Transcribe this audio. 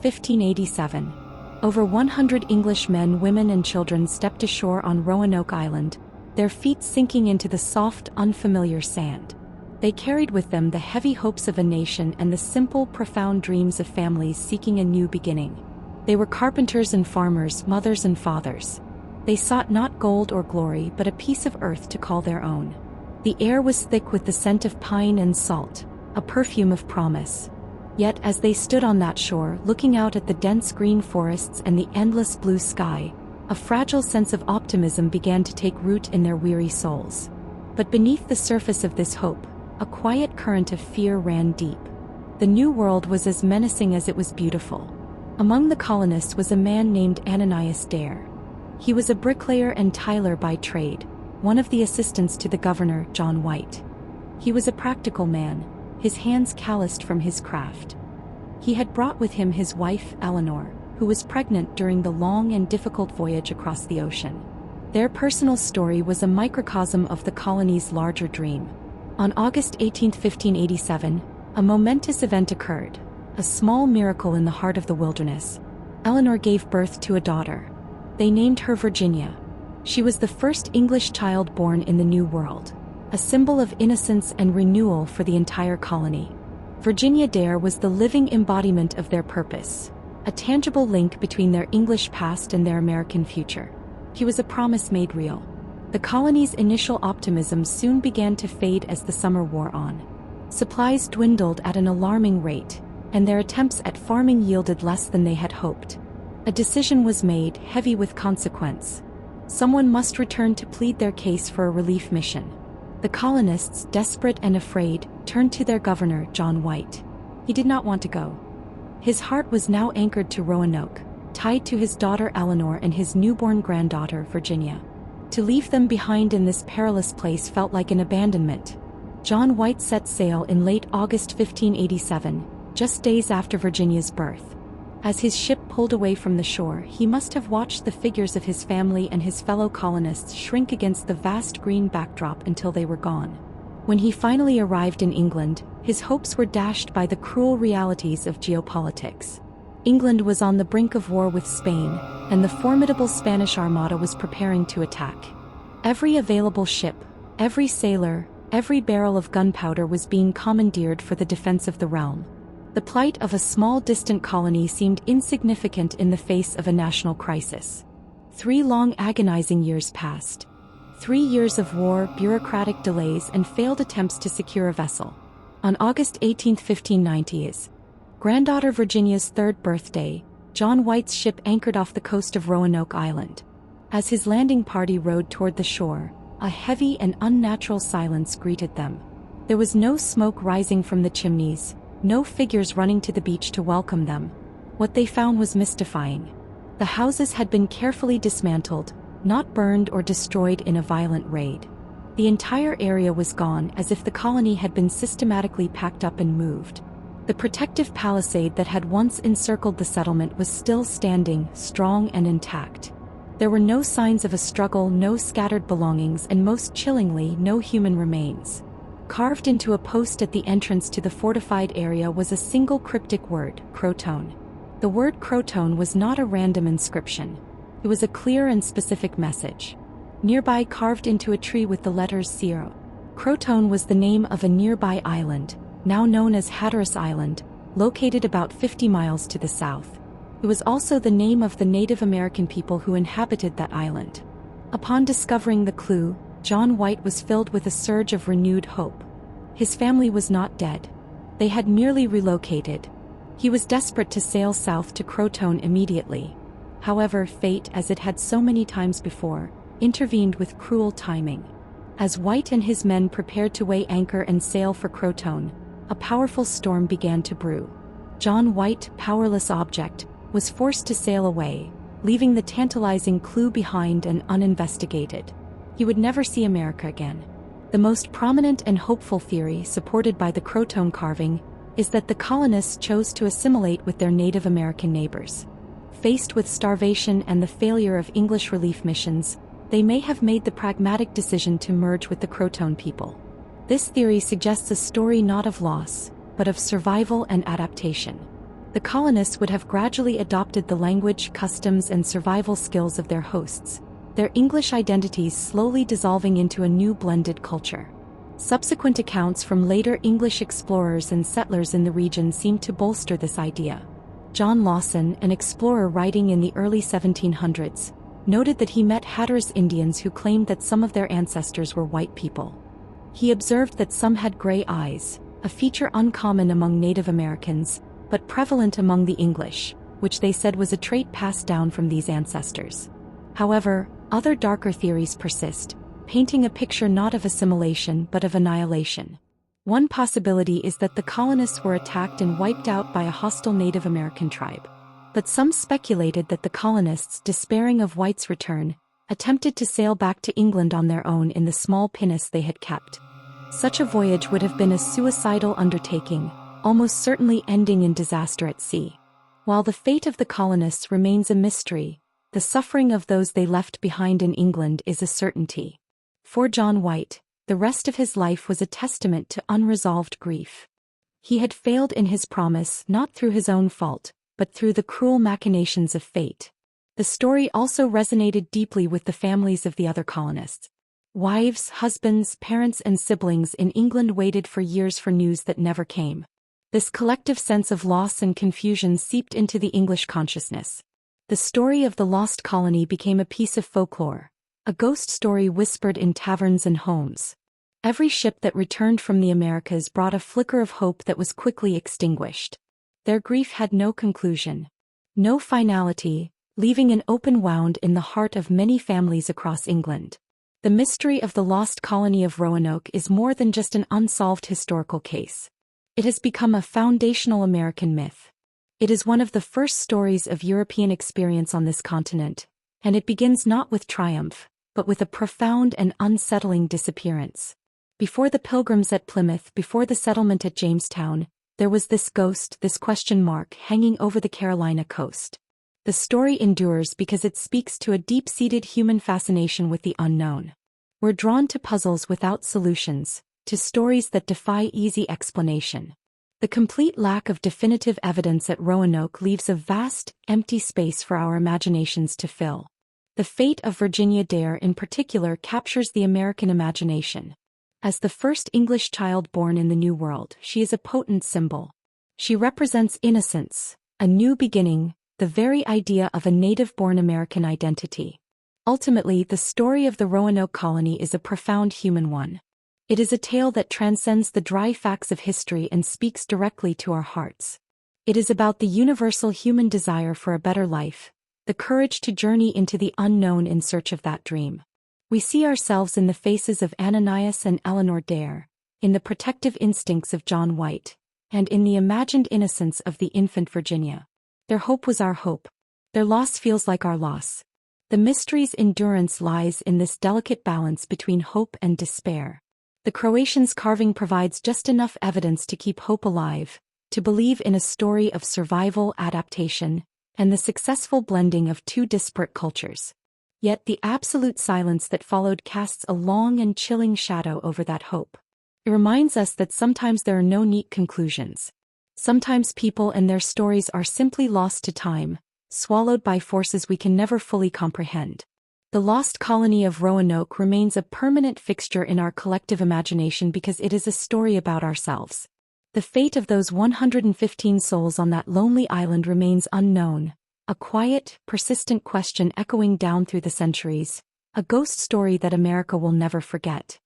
1587. Over 100 English men, women and children stepped ashore on Roanoke Island, their feet sinking into the soft, unfamiliar sand. They carried with them the heavy hopes of a nation and the simple, profound dreams of families seeking a new beginning. They were carpenters and farmers, mothers and fathers. They sought not gold or glory but a piece of earth to call their own. The air was thick with the scent of pine and salt, a perfume of promise. Yet as they stood on that shore, looking out at the dense green forests and the endless blue sky, a fragile sense of optimism began to take root in their weary souls. But beneath the surface of this hope, a quiet current of fear ran deep. The new world was as menacing as it was beautiful. Among the colonists was a man named Ananias Dare. He was a bricklayer and tiler by trade, one of the assistants to the governor, John White. He was a practical man, his hands calloused from his craft. He had brought with him his wife, Eleanor, who was pregnant during the long and difficult voyage across the ocean. Their personal story was a microcosm of the colony's larger dream. On August 18, 1587, a momentous event occurred, a small miracle in the heart of the wilderness. Eleanor gave birth to a daughter. They named her Virginia. She was the first English child born in the New World, a symbol of innocence and renewal for the entire colony. Virginia Dare was the living embodiment of their purpose, a tangible link between their English past and their American future. He was a promise made real. The colony's initial optimism soon began to fade as the summer wore on. Supplies dwindled at an alarming rate, and their attempts at farming yielded less than they had hoped. A decision was made, heavy with consequence. Someone must return to plead their case for a relief mission. The colonists, desperate and afraid, turned to their governor, John White. He did not want to go. His heart was now anchored to Roanoke, tied to his daughter Eleanor and his newborn granddaughter, Virginia. To leave them behind in this perilous place felt like an abandonment. John White set sail in late August 1587, just days after Virginia's birth. As his ship pulled away from the shore, he must have watched the figures of his family and his fellow colonists shrink against the vast green backdrop until they were gone. When he finally arrived in England, his hopes were dashed by the cruel realities of geopolitics. England was on the brink of war with Spain, and the formidable Spanish Armada was preparing to attack. Every available ship, every sailor, every barrel of gunpowder was being commandeered for the defense of the realm. The plight of a small distant colony seemed insignificant in the face of a national crisis. 3 long agonizing years passed. 3 years of war, bureaucratic delays and failed attempts to secure a vessel. On August 18, 1590, his granddaughter Virginia's 3rd birthday, John White's ship anchored off the coast of Roanoke Island. As his landing party rowed toward the shore, a heavy and unnatural silence greeted them. There was no smoke rising from the chimneys, no figures running to the beach to welcome them. What they found was mystifying. The houses had been carefully dismantled, not burned or destroyed in a violent raid. The entire area was gone, as if the colony had been systematically packed up and moved. The protective palisade that had once encircled the settlement was still standing, strong and intact. There were no signs of a struggle, no scattered belongings, and most chillingly, no human remains. Carved into a post at the entrance to the fortified area was a single cryptic word, Croatoan. The word Croatoan was not a random inscription. It was a clear and specific message. Nearby, carved into a tree with the letters 0. Croatoan was the name of a nearby island, now known as Hatteras Island, located about 50 miles to the south. It was also the name of the Native American people who inhabited that island. Upon discovering the clue, John White was filled with a surge of renewed hope. His family was not dead. They had merely relocated. He was desperate to sail south to Croatoan immediately. However, fate, as it had so many times before, intervened with cruel timing. As White and his men prepared to weigh anchor and sail for Croatoan, a powerful storm began to brew. John White, powerless object, was forced to sail away, leaving the tantalizing clue behind and uninvestigated. He would never see America again. The most prominent and hopeful theory, supported by the Croatoan carving, is that the colonists chose to assimilate with their Native American neighbors. Faced with starvation and the failure of English relief missions, they may have made the pragmatic decision to merge with the Croatoan people. This theory suggests a story not of loss, but of survival and adaptation. The colonists would have gradually adopted the language, customs, and survival skills of their hosts, their English identities slowly dissolving into a new blended culture. Subsequent accounts from later English explorers and settlers in the region seem to bolster this idea. John Lawson, an explorer writing in the early 1700s, noted that he met Hatteras Indians who claimed that some of their ancestors were white people. He observed that some had gray eyes, a feature uncommon among Native Americans, but prevalent among the English, which they said was a trait passed down from these ancestors. However, other darker theories persist, painting a picture not of assimilation but of annihilation. One possibility is that the colonists were attacked and wiped out by a hostile Native American tribe. But some speculated that the colonists, despairing of whites' return, attempted to sail back to England on their own in the small pinnace they had kept. Such a voyage would have been a suicidal undertaking, almost certainly ending in disaster at sea. While the fate of the colonists remains a mystery, the suffering of those they left behind in England is a certainty. For John White, the rest of his life was a testament to unresolved grief. He had failed in his promise not through his own fault, but through the cruel machinations of fate. The story also resonated deeply with the families of the other colonists. Wives, husbands, parents, and siblings in England waited for years for news that never came. This collective sense of loss and confusion seeped into the English consciousness. The story of the lost colony became a piece of folklore, a ghost story whispered in taverns and homes. Every ship that returned from the Americas brought a flicker of hope that was quickly extinguished. Their grief had no conclusion, no finality, leaving an open wound in the heart of many families across England. The mystery of the lost colony of Roanoke is more than just an unsolved historical case. It has become a foundational American myth. It is one of the first stories of European experience on this continent, and it begins not with triumph, but with a profound and unsettling disappearance. Before the Pilgrims at Plymouth, before the settlement at Jamestown, there was this ghost, this question mark hanging over the Carolina coast. The story endures because it speaks to a deep-seated human fascination with the unknown. We're drawn to puzzles without solutions, to stories that defy easy explanation. The complete lack of definitive evidence at Roanoke leaves a vast, empty space for our imaginations to fill. The fate of Virginia Dare in particular captures the American imagination. As the first English child born in the New World, she is a potent symbol. She represents innocence, a new beginning, the very idea of a native-born American identity. Ultimately, the story of the Roanoke colony is a profound human one. It is a tale that transcends the dry facts of history and speaks directly to our hearts. It is about the universal human desire for a better life, the courage to journey into the unknown in search of that dream. We see ourselves in the faces of Ananias and Eleanor Dare, in the protective instincts of John White, and in the imagined innocence of the infant Virginia. Their hope was our hope. Their loss feels like our loss. The mystery's endurance lies in this delicate balance between hope and despair. The Croatian's carving provides just enough evidence to keep hope alive, to believe in a story of survival, adaptation, and the successful blending of two disparate cultures. Yet the absolute silence that followed casts a long and chilling shadow over that hope. It reminds us that sometimes there are no neat conclusions. Sometimes people and their stories are simply lost to time, swallowed by forces we can never fully comprehend. The lost colony of Roanoke remains a permanent fixture in our collective imagination because it is a story about ourselves. The fate of those 115 souls on that lonely island remains unknown, a quiet, persistent question echoing down through the centuries, a ghost story that America will never forget.